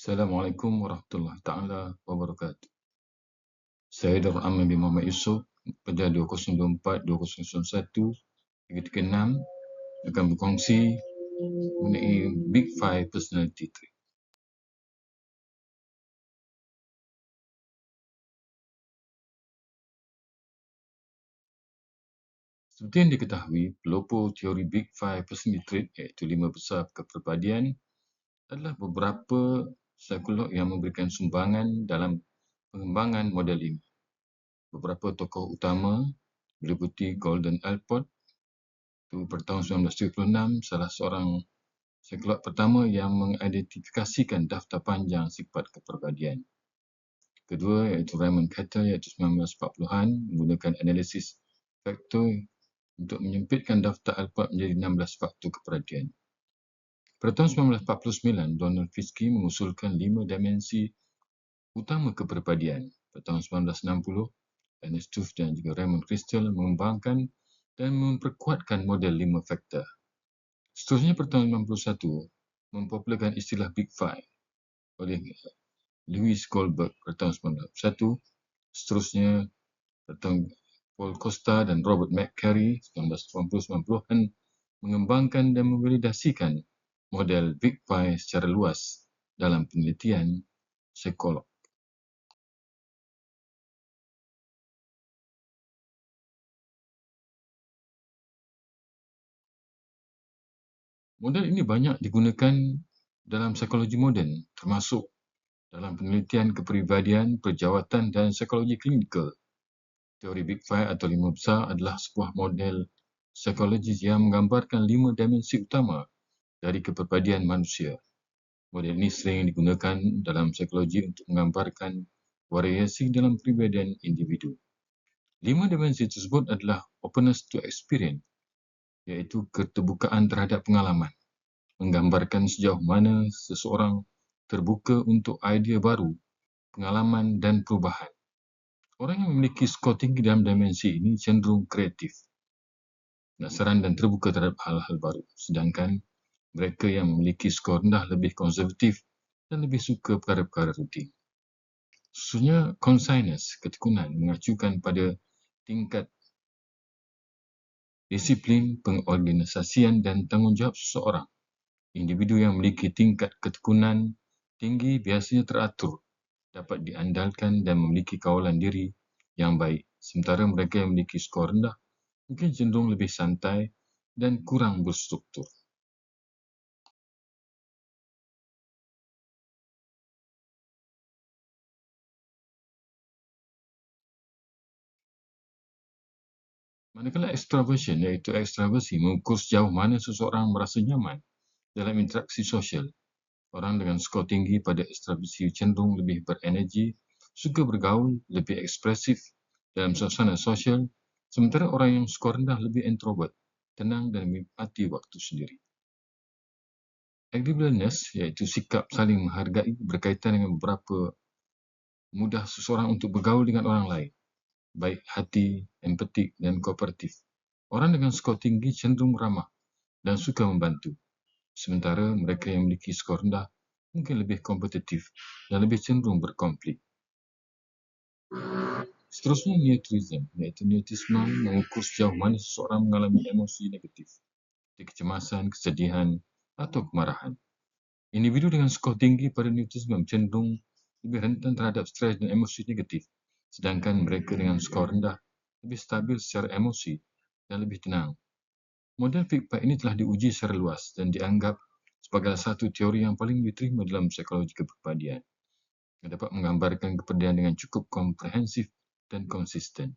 Assalamualaikum warahmatullahi taala wabarakatuh. Saya Dr. Amin bin Muhammad Yusof, pada 2024-2091, Akademik 6 akan berkongsi mengenai Big Five Personality Trait. Seperti yang diketahui, pelopor teori Big Five Personality Trait iaitu 5 besar kepribadian adalah beberapa psikolog yang memberikan sumbangan dalam pengembangan model ini. Beberapa tokoh utama meliputi Gordon Allport, pada tahun 1936, salah seorang psikolog pertama yang mengidentifikasikan daftar panjang sifat kepribadian. Kedua iaitu Raymond Carter iaitu 1940-an menggunakan analisis faktor untuk menyempitkan daftar Allport menjadi 16 faktor kepribadian. Pada tahun 1949, Donald Fiske mengusulkan 5 dimensi utama kepribadian. Pada tahun 1960, Ernest Tuft dan juga Raymond Crystal mengembangkan dan memperkuatkan model 5 faktor. Seterusnya pada tahun 1991, mempopularkan istilah Big Five oleh Louis Goldberg pada tahun 1991. Seterusnya pada tahun Paul Costa dan Robert McCarry 1990-90-an mengembangkan dan memvalidasikan model Big Five secara luas dalam penelitian psikolog. Model ini banyak digunakan dalam psikologi moden, termasuk dalam penelitian kepribadian, perjawatan dan psikologi klinikal. Teori Big Five atau 5 besar adalah sebuah model psikologi yang menggambarkan 5 dimensi utama dari kepribadian manusia. Model ini sering digunakan dalam psikologi untuk menggambarkan variasi dalam kepribadian individu. 5 dimensi tersebut adalah openness to experience, iaitu keterbukaan terhadap pengalaman, menggambarkan sejauh mana seseorang terbuka untuk idea baru, pengalaman dan perubahan. Orang yang memiliki skor tinggi dalam dimensi ini cenderung kreatif, penasaran dan terbuka terhadap hal-hal baru. Sedangkan mereka yang memiliki skor rendah lebih konservatif dan lebih suka perkara-perkara rutin. Sesungguhnya, conciseness, ketekunan, mengacukan pada tingkat disiplin, pengorganisasian dan tanggungjawab seseorang. Individu yang memiliki tingkat ketekunan tinggi biasanya teratur, dapat diandalkan dan memiliki kawalan diri yang baik. Sementara mereka yang memiliki skor rendah mungkin cenderung lebih santai dan kurang berstruktur. Manakala extraversion iaitu ekstraversi mengukur sejauh mana seseorang merasa nyaman dalam interaksi sosial. Orang dengan skor tinggi pada ekstraversi cenderung lebih berenergi, suka bergaul, lebih ekspresif dalam suasana sosial, sementara orang yang skor rendah lebih introvert, tenang dan menikmati waktu sendiri. Agreeableness iaitu sikap saling menghargai berkaitan dengan beberapa mudah seseorang untuk bergaul dengan orang lain, baik hati, empatik dan kooperatif. Orang dengan skor tinggi cenderung ramah dan suka membantu, sementara mereka yang memiliki skor rendah mungkin lebih kompetitif dan lebih cenderung berkonflik. Seterusnya, neutrism iaitu neutisme mengukur sejauh mana seseorang mengalami emosi negatif, seperti kecemasan, kesedihan atau kemarahan. Individu dengan skor tinggi pada neutisme cenderung lebih rentan terhadap stres dan emosi negatif, sedangkan mereka dengan skor rendah lebih stabil secara emosi dan lebih tenang. Model Big Five ini telah diuji secara luas dan dianggap sebagai satu teori yang paling diterima dalam psikologi kepribadian, yang dapat menggambarkan kepribadian dengan cukup komprehensif dan konsisten.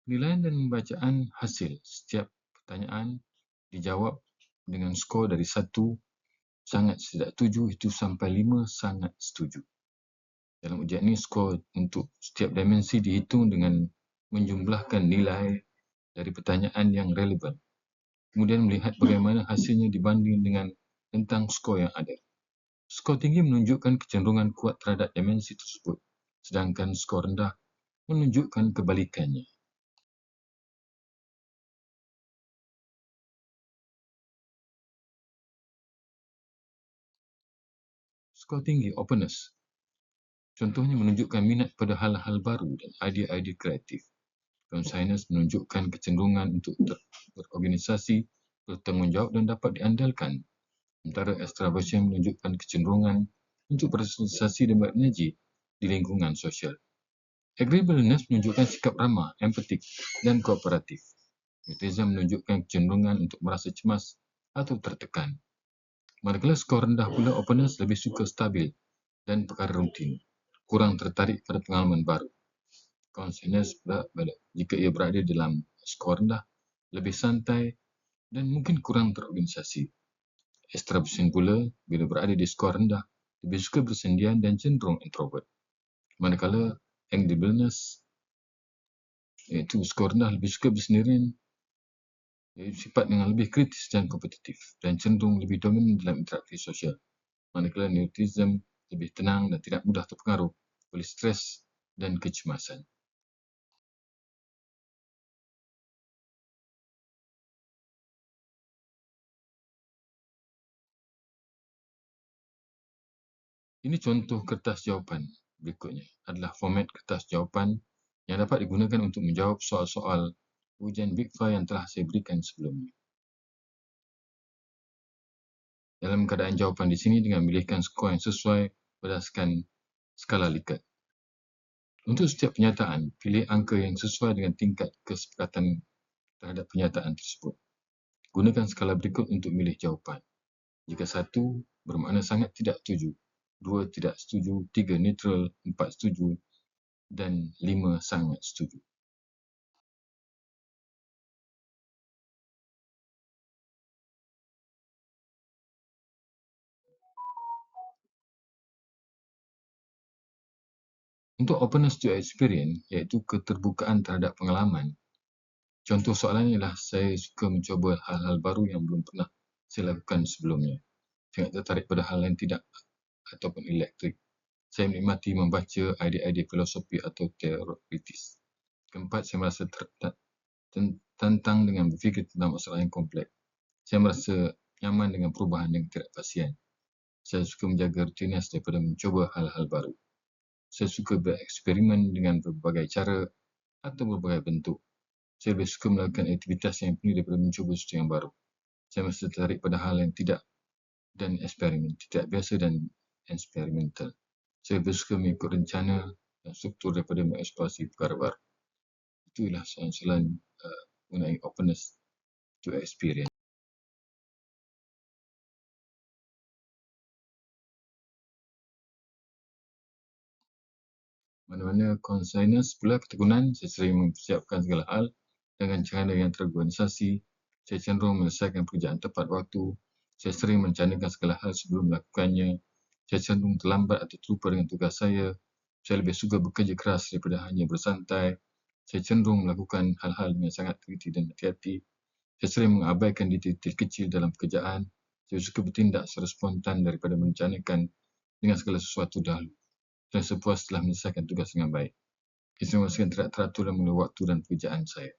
Penilaian dan pembacaan hasil. Setiap pertanyaan dijawab dengan skor dari 1 sangat tidak setuju itu sampai 5 sangat setuju. Dalam ujian ini, skor untuk setiap dimensi dihitung dengan menjumlahkan nilai dari pertanyaan yang relevan. Kemudian melihat bagaimana hasilnya dibanding dengan rentang skor yang ada. Skor tinggi menunjukkan kecenderungan kuat terhadap dimensi tersebut, sedangkan skor rendah menunjukkan kebalikannya. Skor tinggi, openness. Contohnya menunjukkan minat pada hal-hal baru dan idea-idea kreatif. Conscience menunjukkan kecenderungan untuk berorganisasi, bertanggungjawab dan dapat diandalkan. Sementara extraversion menunjukkan kecenderungan untuk bersosialisasi dan berenergi di lingkungan sosial. Agreeableness menunjukkan sikap ramah, empatik dan kooperatif. Mutism menunjukkan kecenderungan untuk merasa cemas atau tertekan. Manakala skor rendah pula, openness lebih suka stabil dan perkara rutin, kurang tertarik pada pengalaman baru. Conscience pula jika ia berada dalam skor rendah, lebih santai dan mungkin kurang terorganisasi. Extraversion pula bila berada di skor rendah, lebih suka bersendian dan cenderung introvert. Manakala agreeableness iaitu skor rendah lebih suka bersendirian, sifat yang lebih kritis dan kompetitif dan cenderung lebih dominan dalam interaksi sosial. Manakala neuroticism lebih tenang dan tidak mudah terpengaruh oleh stres dan kecemasan. Ini contoh kertas jawapan. Berikutnya adalah format kertas jawapan yang dapat digunakan untuk menjawab soal-soal ujian Big Five yang telah saya berikan sebelumnya. Dalam keadaan jawapan di sini dengan memilihkan skor yang sesuai berdasarkan skala Likert. Untuk setiap pernyataan, pilih angka yang sesuai dengan tingkat kesepakatan terhadap pernyataan tersebut. Gunakan skala berikut untuk memilih jawapan. Jika 1 bermakna sangat tidak setuju, 2 tidak setuju, 3 neutral, 4 setuju dan 5 sangat setuju. Untuk openness to experience, iaitu keterbukaan terhadap pengalaman. Contoh soalan ialah saya suka mencuba hal-hal baru yang belum pernah saya lakukan sebelumnya. Sangat tertarik pada hal yang tidak ataupun elektrik. Saya menikmati membaca idea-idea filosofi atau teoritis. Keempat, saya merasa tertantang dengan berfikir tentang masalah yang kompleks. Saya merasa nyaman dengan perubahan dan ketidakpastian. Saya suka menjaga rutinitas daripada mencuba hal-hal baru. Saya suka bereksperimen dengan berbagai cara atau berbagai bentuk. Saya lebih suka melakukan aktivitas yang penuh daripada mencuba sesuatu yang baru. Saya masih tertarik pada hal yang tidak dan eksperimen, tidak biasa dan eksperimental. Saya lebih suka mengikut rencana dan struktur daripada mengeksplorasi perkara baru. Itulah soalan-soalan mengenai openness to experience. Mana-mana conscience pula ketekunan, saya sering mempersiapkan segala hal dengan cara yang terorganisasi. Saya cenderung menyelesaikan pekerjaan tepat waktu. Saya sering merencanakan segala hal sebelum melakukannya. Saya cenderung terlambat atau terlupa dengan tugas saya. Saya lebih suka bekerja keras daripada hanya bersantai. Saya cenderung melakukan hal-hal dengan sangat teliti dan hati-hati. Saya sering mengabaikan detail-detail kecil dalam pekerjaan. Saya suka bertindak secara spontan daripada merencanakan dengan segala sesuatu dahulu. Saya sepuas telah menyelesaikan tugas dengan baik. Saya memastikan tidak teratur dalam waktu dan pekerjaan saya.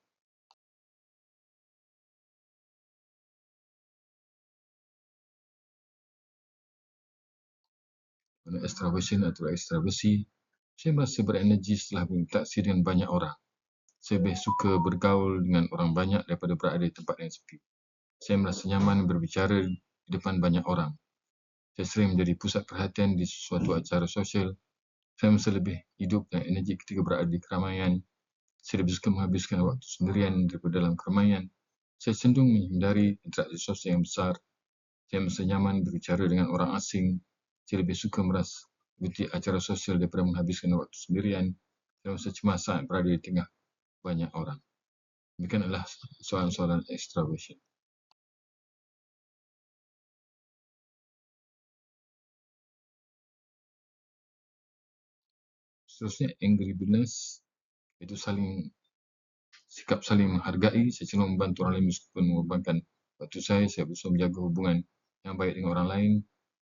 Mengenai extraversion atau ekstraversi, saya merasa berenergi setelah berinteraksi dengan banyak orang. Saya lebih suka bergaul dengan orang banyak daripada berada di tempat yang sepi. Saya merasa nyaman berbicara di depan banyak orang. Saya sering menjadi pusat perhatian di suatu acara sosial. Saya merasa lebih hidup dan energi ketika berada di keramaian. Saya lebih suka menghabiskan waktu sendirian daripada dalam keramaian. Saya cenderung menghindari interaksi sosial yang besar. Saya merasa nyaman berbicara dengan orang asing. Saya lebih suka mengikuti acara sosial daripada menghabiskan waktu sendirian. Saya merasa cemas saat berada di tengah banyak orang. Demikian adalah soalan-soalan extraversion. Seterusnya, agreeableness, itu sikap saling menghargai. Saya cenderung membantu orang lain meskipun mengorbankan waktu saya. Saya berusaha menjaga hubungan yang baik dengan orang lain.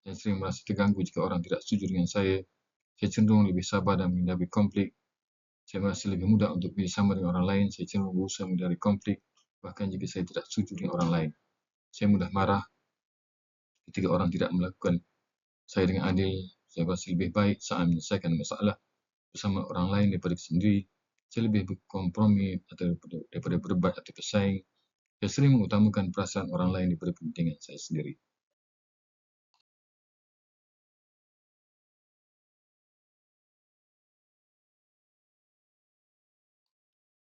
Saya sering merasa terganggu jika orang tidak setuju dengan saya. Saya cenderung lebih sabar dan menghindari konflik. Saya merasa lebih mudah untuk bersama dengan orang lain. Saya cenderung berusaha menghindari konflik, bahkan jika saya tidak setuju dengan orang lain. Saya mudah marah ketika orang tidak melakukan saya dengan adil. Saya rasa lebih baik saat menyelesaikan masalah bersama orang lain daripada sendiri. Saya lebih berkompromi atau daripada berdebat atau bersaing. Saya sering mengutamakan perasaan orang lain daripada kepentingan saya sendiri.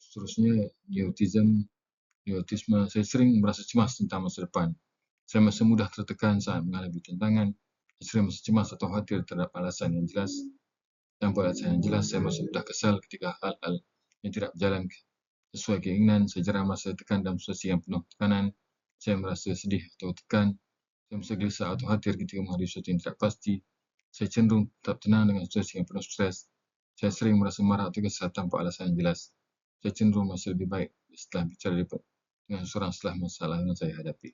Seterusnya, neurotisme. Saya sering merasa cemas tentang masa depan. Saya merasa mudah tertekan saat menghadapi tantangan. Saya sering merasa cemas atau khawatir terhadap alasan yang jelas. Tanpa alasan yang jelas, saya merasa mudah kesal ketika hal-hal yang tidak berjalan sesuai keinginan. Saya jarang merasa tekan dalam situasi yang penuh tekanan. Saya merasa sedih atau tekan. Saya merasa gelisah atau khawatir ketika menghadapi sesuatu yang tidak pasti. Saya cenderung tetap tenang dengan situasi yang penuh stres. Saya sering merasa marah atau kesal tanpa alasan yang jelas. Saya cenderung merasa lebih baik setelah bicara dengan seseorang setelah masalah yang saya hadapi.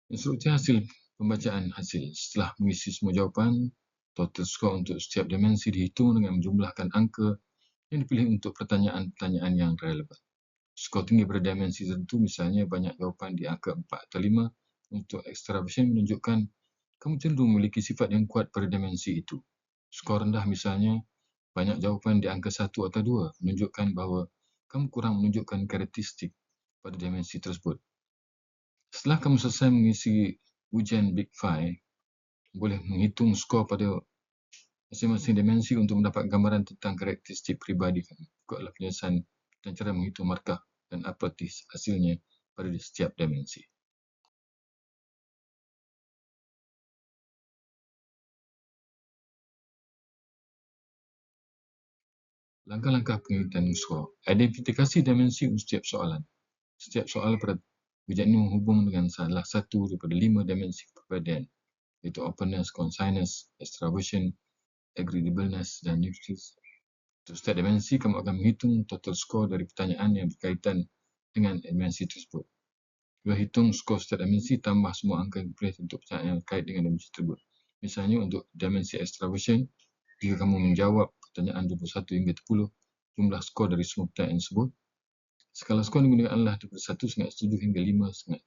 Instruksi hasil pembacaan hasil. Setelah mengisi semua jawapan, total skor untuk setiap dimensi dihitung dengan menjumlahkan angka yang dipilih untuk pertanyaan-pertanyaan yang relevan. Skor tinggi pada dimensi tertentu, misalnya banyak jawapan di angka 4 atau 5, untuk extraversion menunjukkan kamu cenderung memiliki sifat yang kuat pada dimensi itu. Skor rendah, misalnya banyak jawapan di angka 1 atau 2, menunjukkan bahawa kamu kurang menunjukkan karakteristik pada dimensi tersebut. Setelah kamu selesai mengisi ujian Big Five, boleh menghitung skor pada masing-masing dimensi untuk mendapat gambaran tentang karakteristik peribadi kamu. Ikutlah penjelasan dan cara menghitung markah dan upload hasilnya pada setiap dimensi. Langkah-langkah penelitian skor. Identifikasi dimensi untuk setiap soalan. Setiap soal pada ujian ini menghubung dengan salah satu daripada 5 dimensi kepribadian, iaitu openness, conciseness, extraversion, agreeableness, dan neurosis. Untuk setiap dimensi, kamu akan menghitung total skor dari pertanyaan yang berkaitan dengan dimensi tersebut. Jika hitung skor setiap dimensi, tambah semua angka yang dipilih untuk pertanyaan yang berkait dengan dimensi tersebut. Misalnya, untuk dimensi extraversion, jika kamu menjawab pertanyaan 21 hingga 10, jumlah skor dari semua pertanyaan tersebut. Skala skor yang digunakan adalah daripada 1 sangat setuju hingga 5 sangat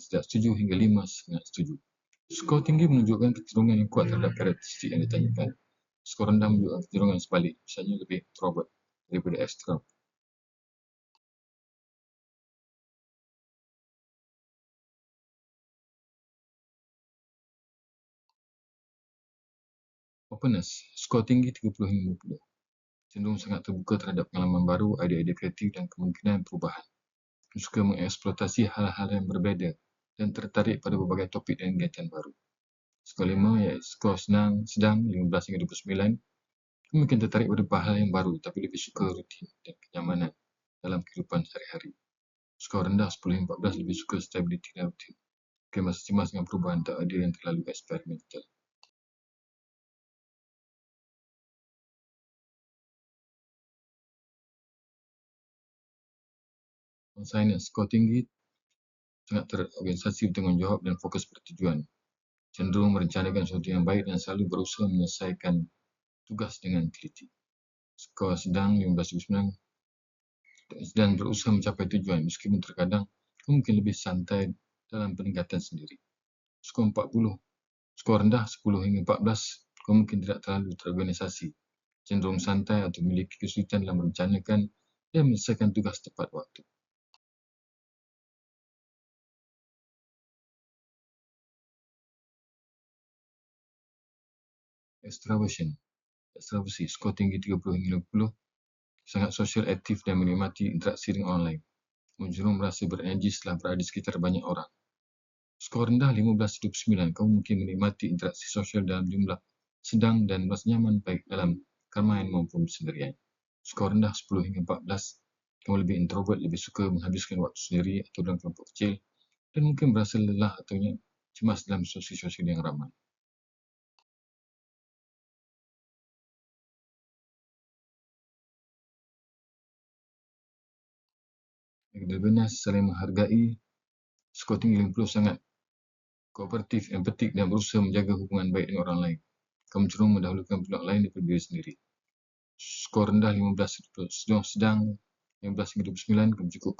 tidak setuju hingga 5 sangat setuju. Skor tinggi menunjukkan kecenderungan yang kuat terhadap karakteristik yang ditanyakan. Skor rendah menunjukkan kecenderungan sebalik, misalnya lebih introvert daripada extrovert. Openness, skor tinggi 30 hingga 50. Cenderung sangat terbuka terhadap pengalaman baru, idea-idea kreatif dan kemungkinan perubahan. Suka mengeksploitasi hal-hal yang berbeza dan tertarik pada berbagai topik dan kegiatan baru. Skor 5 iaitu skor sedang 15 hingga 29. Kamu mungkin tertarik pada hal yang baru tapi lebih suka rutin dan kenyamanan dalam kehidupan sehari-hari. Skor rendah 10 hingga 14 lebih suka stability dan rutin. Mungkin masih cemas dengan perubahan tak ada yang terlalu eksperimental. Conciseness, skor tinggi sangat terorganisasi, bertanggungjawab dan fokus pada tujuan. Cenderung merencanakan sesuatu yang baik dan selalu berusaha menyelesaikan tugas dengan teliti. Skor sedang 15-9 dan berusaha mencapai tujuan, meskipun terkadang mungkin lebih santai dalam peningkatan sendiri. Skor 40, skor rendah 10 hingga 14, mungkin tidak terlalu terorganisasi, cenderung santai atau memiliki kesulitan dalam merencanakan dan menyelesaikan tugas tepat waktu. Extraversion, skor tinggi 30 hingga 50, sangat sosial, aktif dan menikmati interaksi dengan orang lain. Cenderung merasa berenergi setelah berada di sekitar banyak orang. Skor rendah 15-29, kamu mungkin menikmati interaksi sosial dalam jumlah sedang dan merasa nyaman baik dalam keramaian maupun sendirian. Skor rendah 10 hingga 14, kamu lebih introvert, lebih suka menghabiskan waktu sendiri atau dalam kelompok kecil dan mungkin berasa lelah atau cemas dalam situasi sosial yang ramai. Agreeableness, saling menghargai. Skor tinggi 50, sangat kooperatif, empatik dan berusaha menjaga hubungan baik dengan orang lain. Kamu cenderung mendahulukan pihak lain daripada diri sendiri. Skor rendah 15, sedang 15 hingga 29, kamu cukup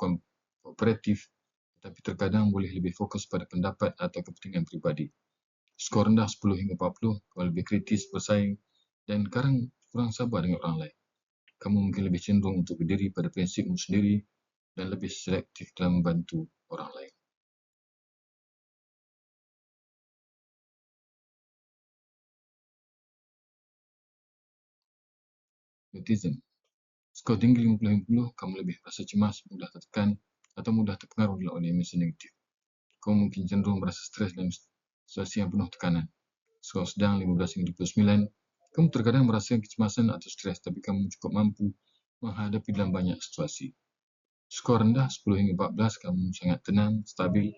kooperatif, tetapi terkadang boleh lebih fokus pada pendapat atau kepentingan pribadi. Skor rendah 10 hingga 40, kamu lebih kritis, bersaing, dan kadang kurang sabar dengan orang lain. Kamu mungkin lebih cenderung untuk berdiri pada prinsipmu sendiri dan lebih selektif dalam membantu orang lain. Autism. Skor tinggi 50-50, kamu lebih rasa cemas, mudah tertekan, atau mudah terpengaruh oleh emosi negatif. Kamu mungkin cenderung merasa stres dalam situasi yang penuh tekanan. Skor sedang 15 hingga 29, kamu terkadang merasa kecemasan atau stres, tapi kamu cukup mampu menghadapi dalam banyak situasi. Skor rendah 10 hingga 14, kamu sangat tenang, stabil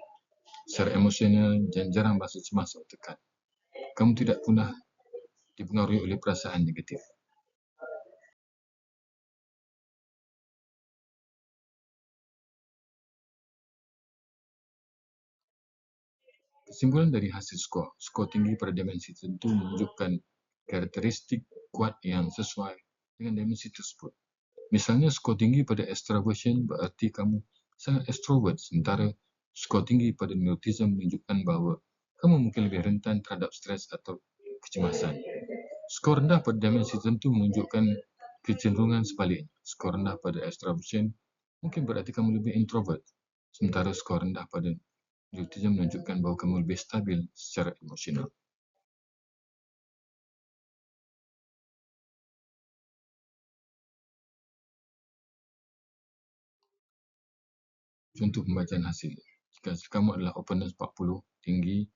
secara emosional, dan jarang merasa cemas atau tekan. Kamu tidak pernah dipengaruhi oleh perasaan negatif. Kesimpulan dari hasil skor tinggi pada dimensi tertentu menunjukkan karakteristik kuat yang sesuai dengan dimensi tersebut. Misalnya, skor tinggi pada extraversion berarti kamu sangat extrovert, sementara skor tinggi pada neuroticism menunjukkan bahawa kamu mungkin lebih rentan terhadap stres atau kecemasan. Skor rendah pada dimensi tertentu menunjukkan kecenderungan sebaliknya. Skor rendah pada extraversion mungkin berarti kamu lebih introvert, sementara skor rendah pada neuroticism menunjukkan bahawa kamu lebih stabil secara emosional. Contoh pembacaan hasil. Jika kamu adalah openness 40 tinggi,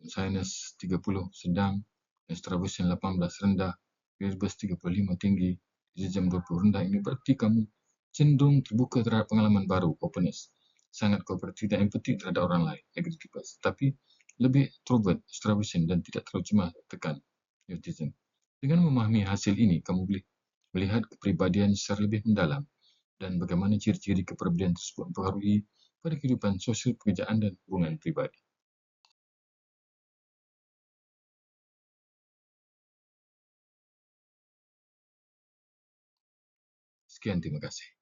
shyness 30 sedang, extraversion 18 rendah, nervous 35 tinggi, jam 20 rendah, ini berarti kamu cenderung terbuka terhadap pengalaman baru, openness, sangat kooperatif dan empatik terhadap orang lain, aggressiveness, tapi lebih introvert, extraversion, dan tidak terlalu cemas tekan, neuroticism. Dengan memahami hasil ini, kamu boleh melihat kepribadian secara lebih mendalam dan bagaimana ciri-ciri kepribadian tersebut mempengaruhi pada kehidupan sosial, pekerjaan, dan hubungan pribadi. Sekian, terima kasih.